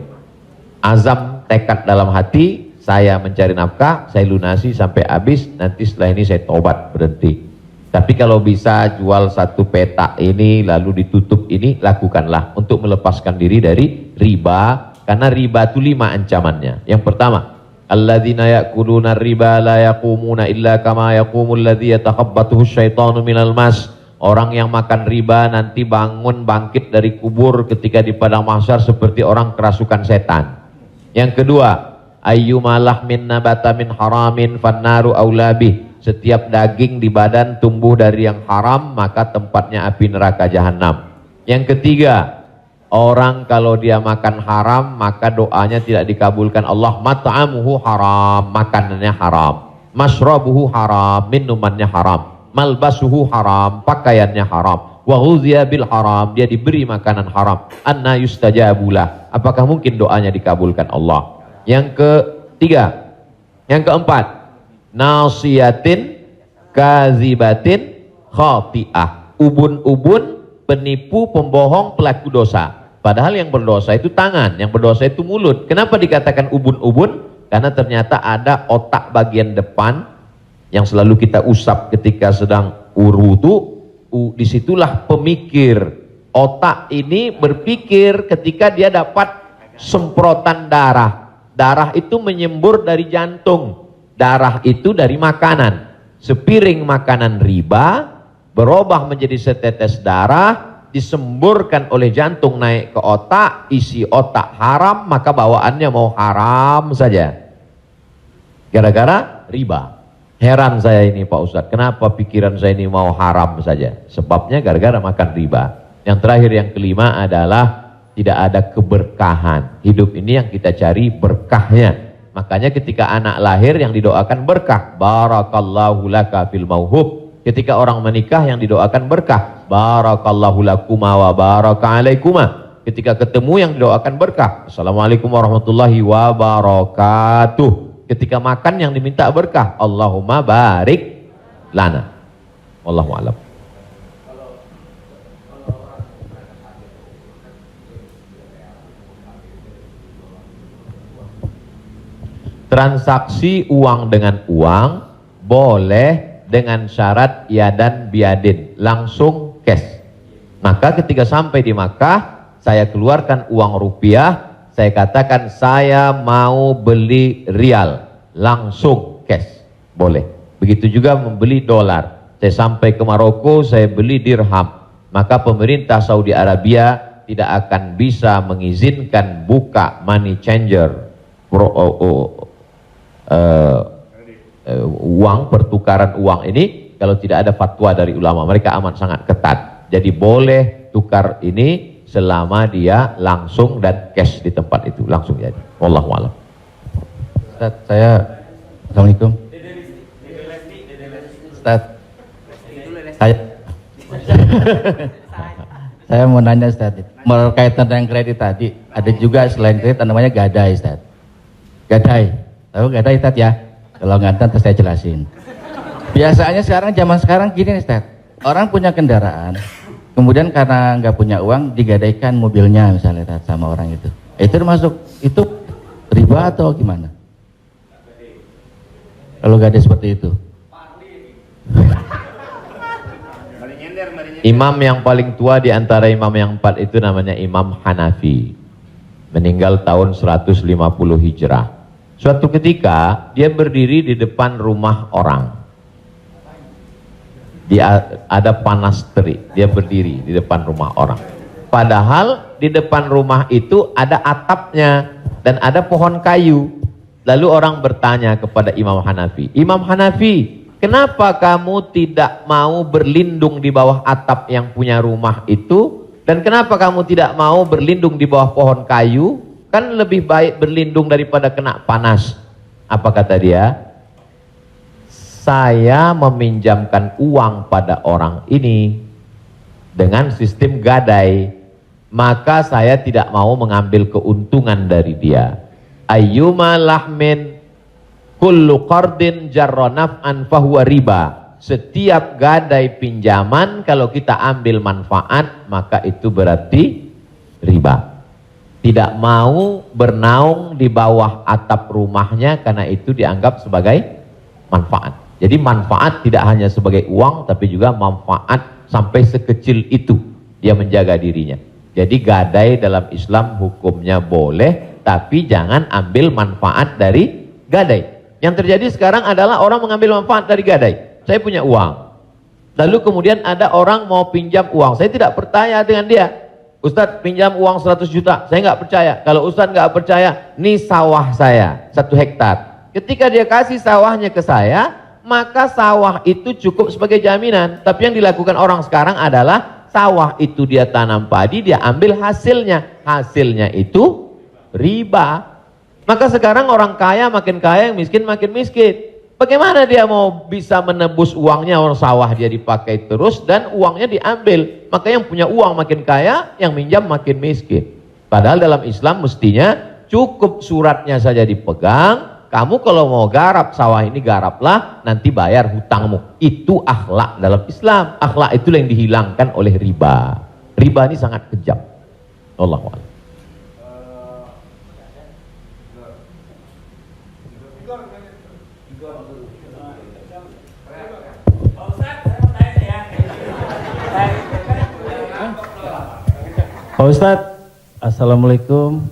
[SPEAKER 3] Azam tekad dalam hati, saya mencari nafkah, saya lunasi sampai habis, nanti setelah ini saya tobat berhenti. Tapi kalau bisa jual satu petak ini lalu ditutup ini, lakukanlah untuk melepaskan diri dari riba, karena riba itu 5 ancamannya. Yang pertama, alladzina ya'kuluna riba la yaqumuna illa kama yaqumul ladzi yatakhabbathu syaitanu minal mas. Orang yang makan riba nanti bangun bangkit dari kubur ketika di padang mahsyar seperti orang kerasukan setan. Yang kedua, ayyumalah min nabata min haramin fannaru aulabih. Setiap daging di badan tumbuh dari yang haram, maka tempatnya api neraka jahanam. Yang ketiga, orang kalau dia makan haram, maka doanya tidak dikabulkan Allah. Mat'amuhu haram, makanannya haram. Mashrabuhu haram, minumannya haram. Malbasuhu haram, pakaiannya haram. Wa ghuziya bil haram, dia diberi makanan haram. Anna yustajabulah, apakah mungkin doanya dikabulkan Allah? Yang ketiga, yang keempat, nasiyatin kazibatin khati'ah. Ubun-ubun, penipu, pembohong, pelaku dosa. Padahal yang berdosa itu tangan, yang berdosa itu mulut. Kenapa dikatakan ubun-ubun? Karena ternyata ada otak bagian depan yang selalu kita usap ketika sedang wudu. Disitulah pemikir. Otak ini berpikir ketika dia dapat semprotan darah. Darah itu menyembur dari jantung. Darah itu dari makanan. Sepiring makanan riba berubah menjadi setetes darah, disemburkan oleh jantung naik ke otak, isi otak haram, maka bawaannya mau haram saja. Gara-gara riba. Heran saya ini Pak Ustadz, kenapa pikiran saya ini mau haram saja? Sebabnya gara-gara makan riba. Yang terakhir, yang kelima adalah tidak ada keberkahan. Hidup ini yang kita cari berkahnya. Makanya ketika anak lahir yang didoakan berkah, barakallahu laka fil mauhub. Ketika orang menikah yang didoakan berkah, barakallahu lakuma wa baraka alaikuma. Ketika ketemu yang didoakan berkah, assalamualaikum warahmatullahi wabarakatuh. Ketika makan yang diminta berkah, Allahumma barik lana. Wallahu a'lam. Transaksi uang dengan uang boleh dengan syarat yadan biadin, langsung cash. Maka ketika sampai di Makkah, saya keluarkan uang rupiah, saya katakan saya mau beli rial, langsung cash, boleh. Begitu juga membeli dolar. Saya sampai ke Maroko, saya beli dirham. Maka pemerintah Saudi Arabia tidak akan bisa mengizinkan buka money changer, uang, pertukaran uang ini kalau tidak ada fatwa dari ulama. Mereka amat sangat ketat. Jadi boleh tukar ini selama dia langsung dan cash di tempat itu, langsung jadi. Wallahu a'lam.
[SPEAKER 1] Ustaz, Assalamualaikum. Ustaz, saya mau nanya Ustaz, berkaitan dengan kredit tadi, ada juga selain kredit namanya gadai Ustaz. Gadai. Tahu gadai Ustaz ya? Kalau nggak tahu saya jelasin. Biasanya zaman sekarang gini Ustaz. Orang punya kendaraan, kemudian karena nggak punya uang digadaikan mobilnya misalnya Ustaz, sama orang itu. Itu termasuk itu riba atau gimana? Kalau gadai seperti itu.
[SPEAKER 3] Imam yang paling tua di antara imam yang 4 itu namanya Imam Hanafi. Meninggal tahun 150 Hijrah. Suatu ketika dia berdiri di depan rumah orang. Dia ada panas terik, dia berdiri di depan rumah orang. Padahal di depan rumah itu ada atapnya dan ada pohon kayu. Lalu orang bertanya kepada Imam Hanafi, Imam Hanafi, kenapa kamu tidak mau berlindung di bawah atap yang punya rumah itu? Dan kenapa kamu tidak mau berlindung di bawah pohon kayu? Kan lebih baik berlindung daripada kena panas. Apa kata dia? Saya meminjamkan uang pada orang ini dengan sistem gadai, maka saya tidak mau mengambil keuntungan dari dia. Ayyuma lahmin kullu qardin jarra naf'an fahuwa riba. Setiap gadai pinjaman kalau kita ambil manfaat maka itu berarti riba. Tidak mau bernaung di bawah atap rumahnya karena itu dianggap sebagai manfaat. Jadi manfaat tidak hanya sebagai uang tapi juga manfaat sampai sekecil itu dia menjaga dirinya. Jadi gadai dalam Islam hukumnya boleh, tapi jangan ambil manfaat dari gadai. Yang terjadi sekarang adalah orang mengambil manfaat dari gadai. Saya punya uang, lalu kemudian ada orang mau pinjam uang, saya tidak percaya dengan dia. Ustadz pinjam uang 100 juta, saya nggak percaya. Kalau Ustadz nggak percaya, nih sawah saya 1 hektar. Ketika dia kasih sawahnya ke saya, maka sawah itu cukup sebagai jaminan. Tapi yang dilakukan orang sekarang adalah sawah itu dia tanam padi, dia ambil hasilnya. Hasilnya itu riba. Maka sekarang orang kaya makin kaya, yang miskin makin miskin. Bagaimana dia mau bisa menebus uangnya, orang sawah dia dipakai terus dan uangnya diambil. Maka yang punya uang makin kaya, yang minjam makin miskin. Padahal dalam Islam mestinya cukup suratnya saja dipegang. Kamu kalau mau garap sawah ini garaplah, nanti bayar hutangmu. Itu akhlak dalam Islam. Akhlak itu yang dihilangkan oleh riba. Riba ini sangat kejam. Allahu a'lam.
[SPEAKER 1] Pak Ustadz, Assalamualaikum.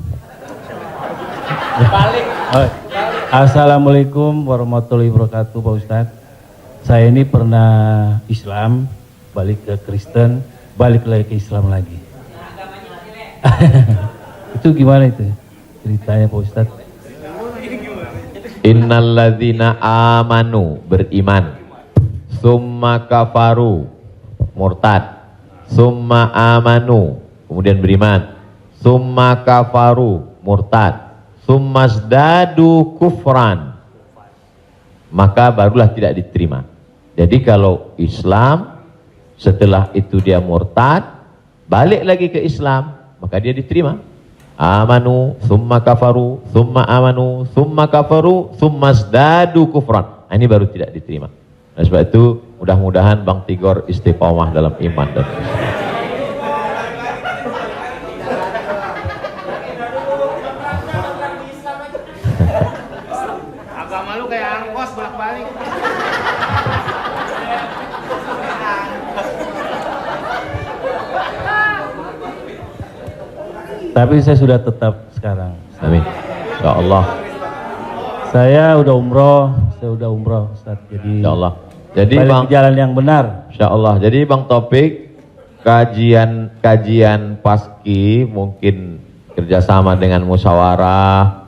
[SPEAKER 1] Assalamualaikum warahmatullahi wabarakatuh Pak Ustadz. Saya ini pernah Islam, balik ke Kristen, balik lagi ke Islam lagi. Itu gimana itu ceritanya Pak Ustadz?
[SPEAKER 3] Innalladzina amanu, beriman, summa kafaru, murtad, summa amanu, kemudian beriman, summa kafaru, murtad, summa zdadu kufran, maka barulah tidak diterima. Jadi kalau Islam setelah itu dia murtad, balik lagi ke Islam, maka dia diterima. Amanu, summa kafaru, summa amanu, summa kafaru, summa zdadu kufran. Nah, ini baru tidak diterima. Nah, sebab itu mudah-mudahan Bang Tigor istiqomah dalam iman dan Islam.
[SPEAKER 8] Agama lu kayak angkos bolak-balik.
[SPEAKER 1] Tapi saya sudah tetap sekarang.
[SPEAKER 3] Amin. Insya Allah.
[SPEAKER 1] Saya udah umroh, Ustaz. Jadi
[SPEAKER 3] Insya Allah. Jadi
[SPEAKER 1] balik
[SPEAKER 3] Bang,
[SPEAKER 1] ke jalan yang benar.
[SPEAKER 3] Insya Allah. Jadi Bang Topik, kajian paski mungkin kerjasama dengan musyawarah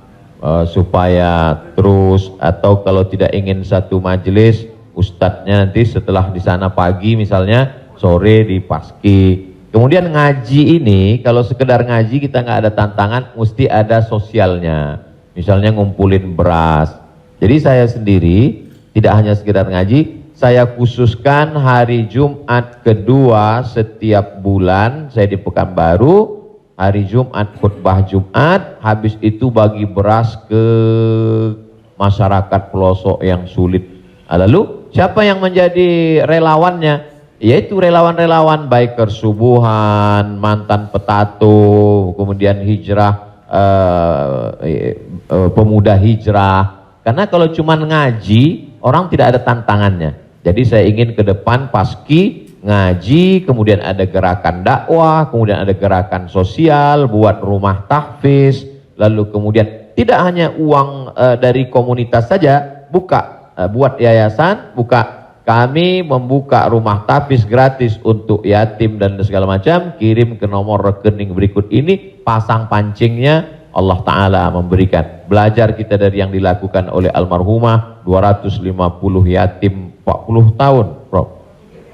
[SPEAKER 3] supaya terus, atau kalau tidak ingin satu majelis, ustadznya nanti setelah di sana pagi misalnya, sore di paski. Kemudian ngaji ini, kalau sekedar ngaji kita nggak ada tantangan, mesti ada sosialnya. Misalnya ngumpulin beras. Jadi saya sendiri tidak hanya sekedar ngaji, saya khususkan hari Jumat kedua setiap bulan, saya di Pekanbaru, hari Jumat khutbah Jumat, habis itu bagi beras ke masyarakat pelosok yang sulit. Lalu siapa yang menjadi relawannya? Yaitu relawan-relawan biker subuhan, mantan petato, kemudian hijrah, pemuda hijrah. Karena kalau cuma ngaji, orang tidak ada tantangannya. Jadi saya ingin ke depan paski ngaji, kemudian ada gerakan dakwah, kemudian ada gerakan sosial, buat rumah tahfiz, lalu kemudian tidak hanya uang dari komunitas saja, buat yayasan, kami membuka rumah tahfiz gratis untuk yatim dan segala macam, kirim ke nomor rekening berikut ini, pasang pancingnya, Allah Ta'ala memberikan. Belajar kita dari yang dilakukan oleh almarhumah, 250 yatim 40 tahun, Prof.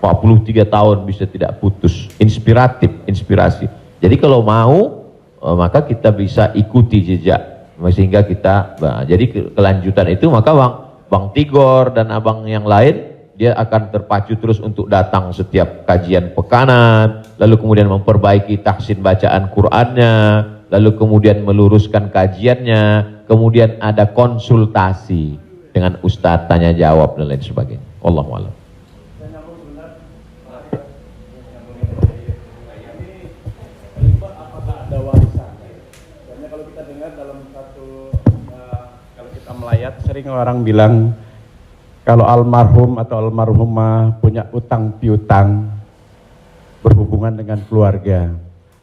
[SPEAKER 3] 43 tahun bisa tidak putus. Inspirasi. Jadi kalau mau, maka kita bisa ikuti jejak. Sehingga kita, jadi kelanjutan itu, maka Bang Tigor dan abang yang lain, dia akan terpacu terus untuk datang setiap kajian pekanan, lalu kemudian memperbaiki tahsin bacaan Qur'annya, lalu kemudian meluruskan kajiannya, kemudian ada konsultasi dengan ustadz, tanya jawab dan lain sebagainya. Wallahu a'lam.
[SPEAKER 6] Apakah ada warisan? Karena kalau kita dengar dalam satu, kalau kita melayat, sering orang bilang kalau almarhum atau almarhumah punya utang piutang berhubungan dengan keluarga,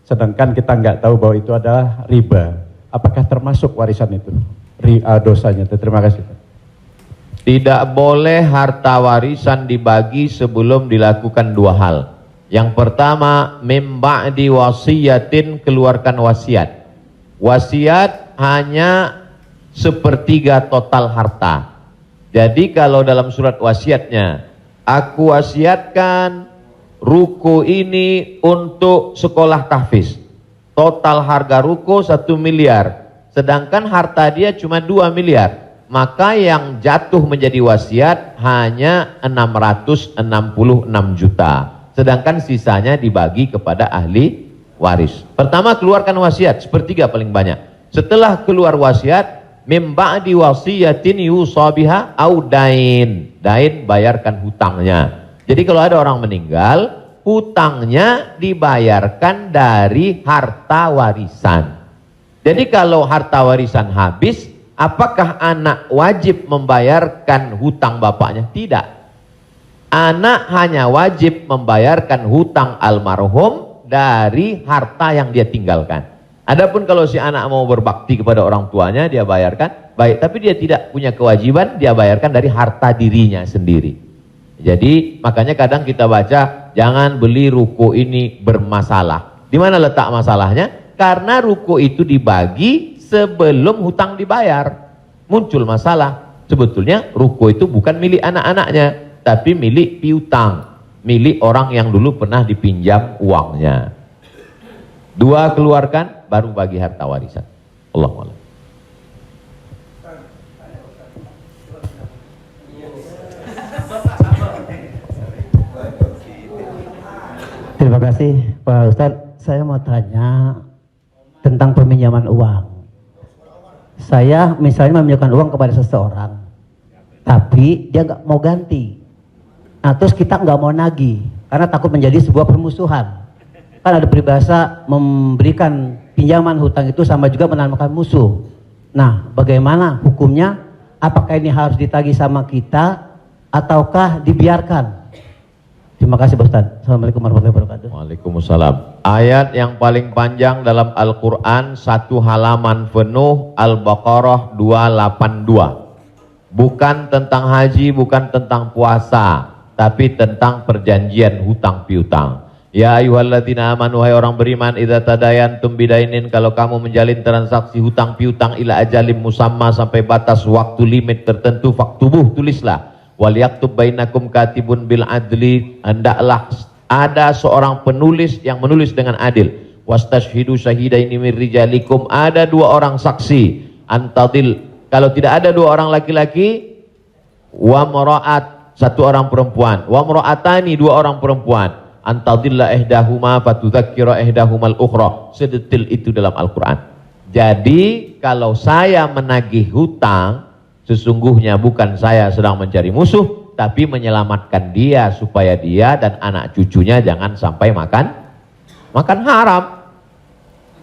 [SPEAKER 6] sedangkan kita nggak tahu bahwa itu adalah riba, apakah termasuk warisan itu dosanya? Terima kasih.
[SPEAKER 3] Tidak boleh harta warisan dibagi sebelum dilakukan dua hal. Yang pertama, mim ba'di wasiyatin, keluarkan wasiat. Wasiat hanya sepertiga total harta. Jadi kalau dalam surat wasiatnya, aku wasiatkan ruko ini untuk sekolah tahfiz. Total harga ruko 1 miliar. Sedangkan harta dia cuma 2 miliar. Maka yang jatuh menjadi wasiat hanya 666 juta. Sedangkan sisanya dibagi kepada ahli waris. Pertama, keluarkan wasiat, sepertiga paling banyak. Setelah keluar wasiat, mim ba'di wasiyatin yusabiha au dain. Dain, bayarkan hutangnya. Jadi kalau ada orang meninggal, hutangnya dibayarkan dari harta warisan. Jadi kalau harta warisan habis, apakah anak wajib membayarkan hutang bapaknya? Tidak. Anak hanya wajib membayarkan hutang almarhum dari harta yang dia tinggalkan. Adapun kalau si anak mau berbakti kepada orang tuanya, dia bayarkan, baik, tapi dia tidak punya kewajiban, dia bayarkan dari harta dirinya sendiri. Jadi makanya kadang kita baca, jangan beli ruko ini bermasalah. Di mana letak masalahnya? Karena ruko itu dibagi sebelum hutang dibayar. Muncul masalah. Sebetulnya ruko itu bukan milik anak-anaknya, tapi milik piutang. milik orang yang dulu pernah dipinjam uangnya. 2 keluarkan, baru bagi harta warisan. Allahu a'lam.
[SPEAKER 11] Terima kasih Pak Ustadz. Saya mau tanya tentang peminjaman uang. Saya misalnya meminjamkan uang kepada seseorang, tapi dia nggak mau ganti. Nah terus kita nggak mau nagih karena takut menjadi sebuah permusuhan. Kan ada peribahasa memberikan pinjaman hutang itu sama juga menanamkan musuh. Nah bagaimana hukumnya? Apakah ini harus ditagih sama kita ataukah dibiarkan? Terima kasih Pak Ustadz. Assalamualaikum warahmatullahi wabarakatuh.
[SPEAKER 3] Waalaikumsalam. Ayat yang paling panjang dalam Al-Quran, 1 halaman penuh, Al-Baqarah 282. Bukan tentang haji, bukan tentang puasa, tapi tentang perjanjian hutang piutang. Ya ayyuhalladzina amanu, hai orang beriman, idza tadayantum bidainin, kalau kamu menjalin transaksi hutang piutang ila ajalim musamma, sampai batas waktu limit tertentu, faktubuh, tulislah. Wal yaktub bainakum katibun bil adli, hendaklah ada seorang penulis yang menulis dengan adil. Wastashhidu syahidaini min rijalikum, ada 2 orang saksi. Antadil, kalau tidak ada 2 orang laki-laki, wa maraat, 1 orang perempuan, wa maraatani, 2 orang perempuan. Antadilla ihdahuma fatudzakkira ihdahumal ukhra. Sedetil itu dalam Al-Qur'an. Jadi kalau saya menagih hutang, sesungguhnya bukan saya sedang mencari musuh, tapi menyelamatkan dia supaya dia dan anak cucunya jangan sampai makan haram.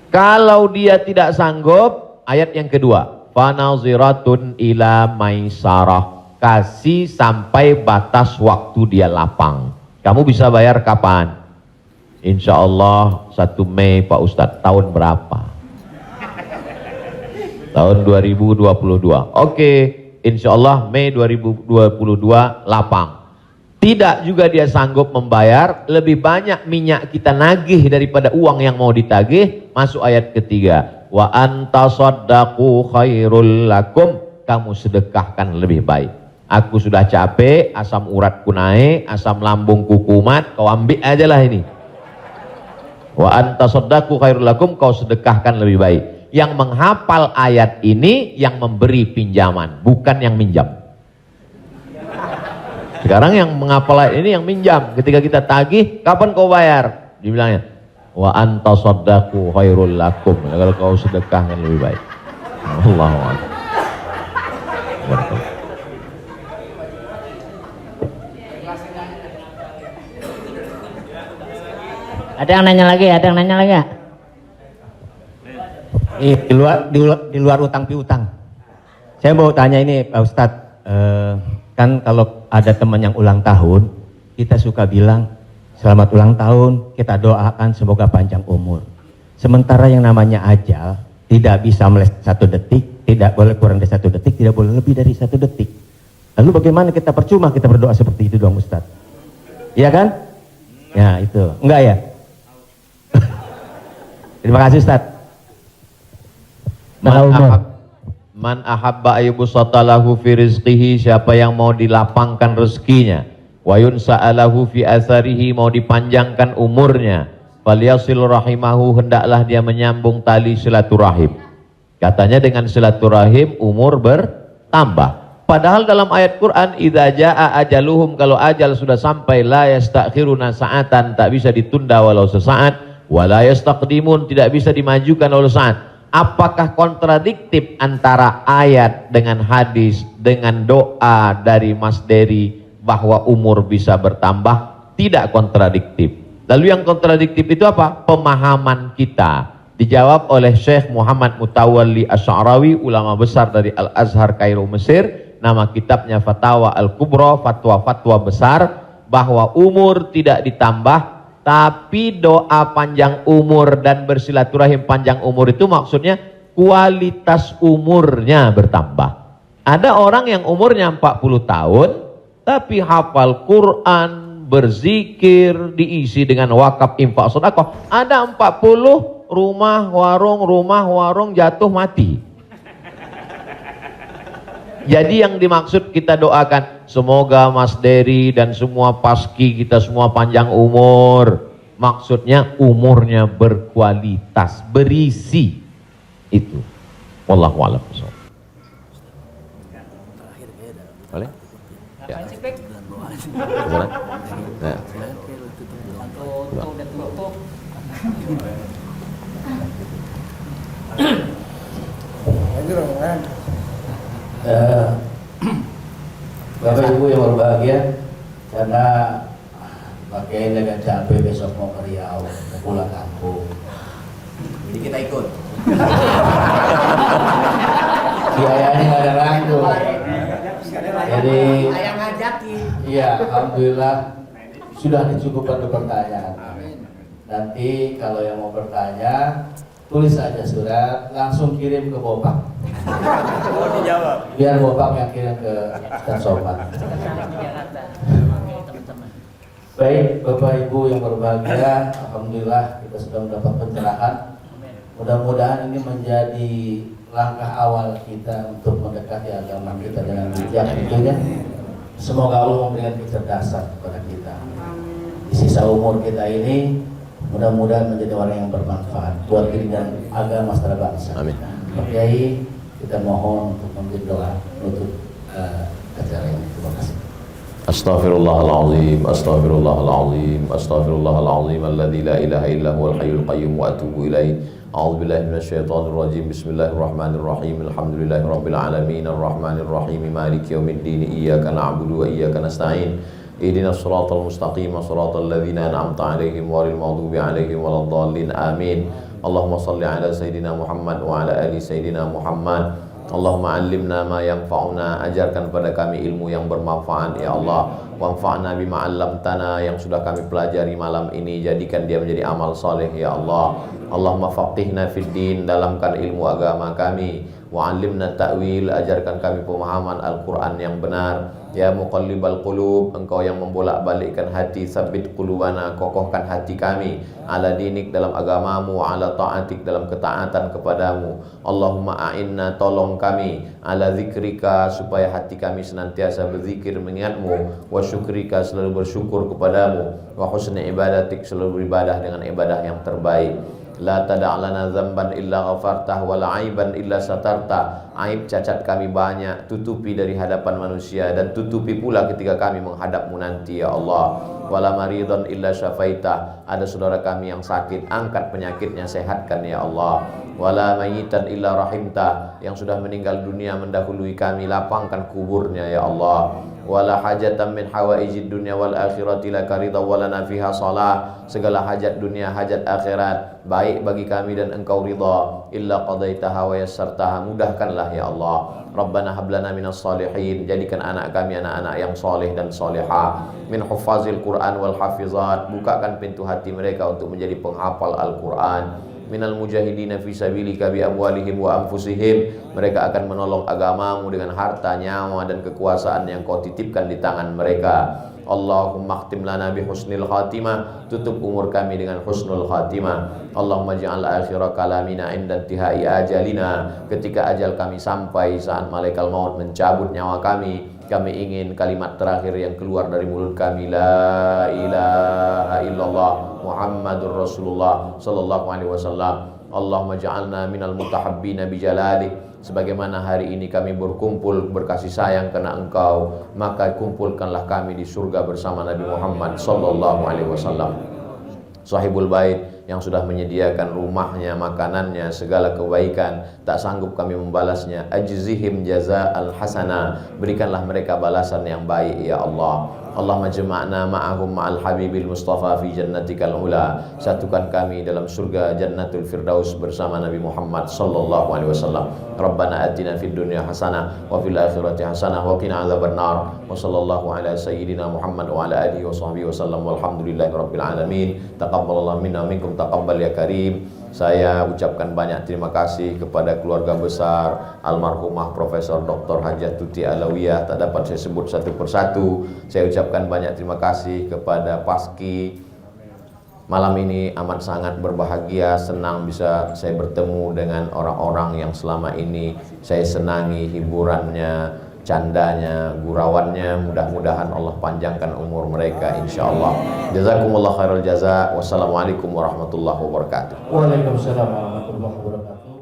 [SPEAKER 3] Kalau dia tidak sanggup, ayat yang kedua, fanaziratun ila maisarah, kasih sampai batas waktu dia lapang. Kamu bisa bayar kapan? Insya Allah 1 Mei Pak Ustadz. Tahun berapa? Tahun 2022. Oke, insya Allah Mei 2022 lapang. Tidak juga dia sanggup membayar, lebih banyak minyak kita nagih daripada uang yang mau ditagih. Masuk ayat ketiga, wa antasaddaqu khairul lakum, kamu sedekahkan lebih baik. Aku sudah capek, asam uratku naik, asam lambungku kumat, kau ambil aja lah ini. Wa antasaddaqu khairul lakum, kau sedekahkan lebih baik. Yang menghafal ayat ini yang memberi pinjaman, bukan yang minjam. Sekarang yang menghafal ayat ini yang minjam. Ketika kita tagih, kapan kau bayar? Dibilangnya, wa antasaddaqu khairul lakum, kalau kau sedekahkan lebih baik. Allahu akbar.
[SPEAKER 4] Ada yang nanya lagi? Ada yang nanya lagi ya?
[SPEAKER 12] Di luar utang piutang. Saya mau tanya ini Pak Ustadz, kan kalau ada teman yang ulang tahun, kita suka bilang selamat ulang tahun, kita doakan semoga panjang umur. Sementara yang namanya ajal tidak bisa meleset 1 detik, tidak boleh kurang dari 1 detik, tidak boleh lebih dari 1 detik. Lalu bagaimana kita percuma kita berdoa seperti itu dong Ustadz? Iya kan? Ya itu, enggak ya? Terima kasih Ustaz.
[SPEAKER 3] Man ahabba ayyubsata lahu fi rizqihi, siapa yang mau dilapangkan rezekinya, wa yunsa'alahu fi atharihi, mau dipanjangkan umurnya, falyasil rahimahu, hendaklah dia menyambung tali silaturahim. Katanya dengan silaturahim umur bertambah. Padahal dalam ayat Quran, idza jaa ajaluhum, kalau ajal sudah sampai, la yastakhiruna sa'atan, tak bisa ditunda walau sesaat, wala yastaqdimun, tidak bisa dimajukan oleh saat. Apakah kontradiktif antara ayat dengan hadis dengan doa dari Mas Dery bahwa umur bisa bertambah? Tidak kontradiktif. Lalu yang kontradiktif itu apa? Pemahaman kita. Dijawab oleh Syekh Muhammad Mutawalli Asy'arawi, ulama besar dari Al-Azhar Kairo Mesir. Nama kitabnya Fatawa Al-Kubra, fatwa-fatwa besar, bahwa umur tidak ditambah, tapi doa panjang umur dan bersilaturahim panjang umur itu maksudnya kualitas umurnya bertambah. Ada orang yang umurnya 40 tahun tapi hafal Quran, berzikir, diisi dengan wakaf, infak, sedekah. Ada 40 rumah warung jatuh mati. Jadi yang dimaksud kita doakan, semoga Mas Dery dan semua paski kita semua panjang umur. Maksudnya umurnya berkualitas, berisi. Itu. Wallahu a'lam. Boleh? Ya. Nah.
[SPEAKER 1] Bapak Ibu yang berbahagia, karena Pak Kiai agak capek besok mau ke Riau, mau pulang kampung. Jadi kita ikut. Biayanya nggak ada lain tuh. Jadi,
[SPEAKER 7] Ayang ngajakin.
[SPEAKER 1] iya, alhamdulillah sudah dicukupkan untuk pertanyaan. Nanti kalau yang mau bertanya, tulis aja surat, langsung kirim ke Bopak.
[SPEAKER 9] Oh, dijawab.
[SPEAKER 1] Biar Bopak yang kirim ke Ustaz Somad. Baik, Bapak Ibu yang berbahagia, alhamdulillah kita sudah mendapat pencerahan. Mudah-mudahan ini menjadi langkah awal kita untuk mendekati agama kita dengan bijak tentunya. Semoga Allah memberikan kecerdasan kepada kita. Di sisa umur kita ini, mudah-mudahan menjadi orang yang bermanfaat buat diri dan agama secara bangsa.
[SPEAKER 3] Amin.
[SPEAKER 1] Pak Kiai, kita mohon untuk memberi doa untuk acara ini. Terima kasih.
[SPEAKER 3] Astaghfirullahaladzim, astaghfirullahaladzim, astaghfirullahaladzim, alladzi la ilaha illa huwal hayyul qayyum wa atubu ilaih. A'udzubillahi minasyaitonir rajim. Bismillahirrahmanirrahim. Alhamdulillahirabbil alamin, arrahmanir rahim, maliki yaumiddin. Iyyaka na'budu wa iyyaka nasta'in. Ihdinas siratal mustaqim, siratal ladzina an'amta 'alaihim ghairil maghdubi 'alaihim waladdallin. Amin. Allahumma shalli ala sayidina Muhammad wa ala ali sayidina Muhammad. Allahumma 'allimna ma yanfa'una, ajarkan pada kami ilmu yang bermanfaat ya Allah. Wanfa'na bima 'allamtana, yang sudah kami pelajari malam ini jadikan dia menjadi amal saleh ya Allah. Allahumma faqihna fid din, dalamkan ilmu agama kami. Wa 'allimna ta'wil, ajarkan kami pemahaman Al-Qur'an yang benar. Ya muqallibal qulub, engkau yang membolak-balikkan hati, sabbit qulubana, kokohkan hati kami ala dinik, dalam agamamu, ala ta'atik, dalam ketaatan kepadamu. Allahumma a'inna, tolong kami ala zikrika, supaya hati kami senantiasa berzikir mengingatmu, wa syukrika, selalu bersyukur kepadamu, wa husni ibadatik, selalu beribadah dengan ibadah yang terbaik. La tada'lana zamban illa ghafartah, wa la aiban illa satartah. Aib cacat kami banyak, tutupi dari hadapan manusia, dan tutupi pula ketika kami menghadapmu nanti ya Allah. Wala maridhan illa syafaitah, ada saudara kami yang sakit, angkat penyakitnya, sehatkan ya Allah. Wala mayitan illa rahimtah, yang sudah meninggal dunia mendahului kami, lapangkan kuburnya ya Allah. Wala hajatan min hawaijid dunya wal akhirati laka ridha wa lana fiha salah, segala hajat dunia hajat akhirat baik bagi kami dan engkau ridha, illa qadaitaha wa yassartaha, mudahkanlah ya Allah. Rabbana hablana minas salihin, jadikan anak kami anak-anak yang soleh dan solehah, min hufazil Quran wal hafizat, bukakan pintu hati mereka untuk menjadi penghafal Al-Quran. Minal mujahidina fi sabilika bi amwalihim wa anfusihim, mereka akan menolong agamamu dengan harta, nyawa dan kekuasaan yang kau titipkan di tangan mereka. Allahumma khtim lana bi husnil khatimah, tutup umur kami dengan husnul khatimah. Allahumma ja'al akhira kalamina inda intihai ajalina, ketika ajal kami sampai, saat malaikat maut mencabut nyawa kami ingin kalimat terakhir yang keluar dari mulut kami, la ilaha illallah Muhammadur Rasulullah sallallahu alaihi wasallam. Allahumma ja'alna minal mutahabbina bijalalik, sebagaimana hari ini kami berkumpul berkasih sayang karena engkau, maka kumpulkanlah kami di surga bersama Nabi Muhammad sallallahu alaihi wasallam. Sahibul bait yang sudah menyediakan rumahnya, makanannya, segala kebaikan, tak sanggup kami membalasnya. Ajzihim jaza'al hasanah, berikanlah mereka balasan yang baik ya Allah. Allahumma jama'na ma'ahum ma'al habibil mustafa fi jannatikal ula, satukan kami dalam surga jannatul firdaus bersama Nabi Muhammad sallallahu alaihi wasallam. Rabbana atina fid dunya hasanah wa fil akhirati hasanah wa qina adzabannar. Wa sallallahu ala sayyidina Muhammad wa ala alihi wa sahbihi wasallam, walhamdulillahi rabbil alamin. Taqabbalallahu minna minkum, taqabbal ya karim. Saya ucapkan banyak terima kasih kepada keluarga besar almarhumah Profesor Dr. Hajah Tuti Alawiyah, tak dapat saya sebut satu persatu. Saya ucapkan banyak terima kasih kepada Paski. Malam ini amat sangat berbahagia, senang bisa saya bertemu dengan orang-orang yang selama ini saya senangi hiburannya, candanya, gurauannya, mudah-mudahan Allah panjangkan umur mereka insyaallah. Jazakumullah khairal jaza. Wassalamualaikum warahmatullahi wabarakatuh.
[SPEAKER 1] Waalaikumsalam warahmatullahi wabarakatuh.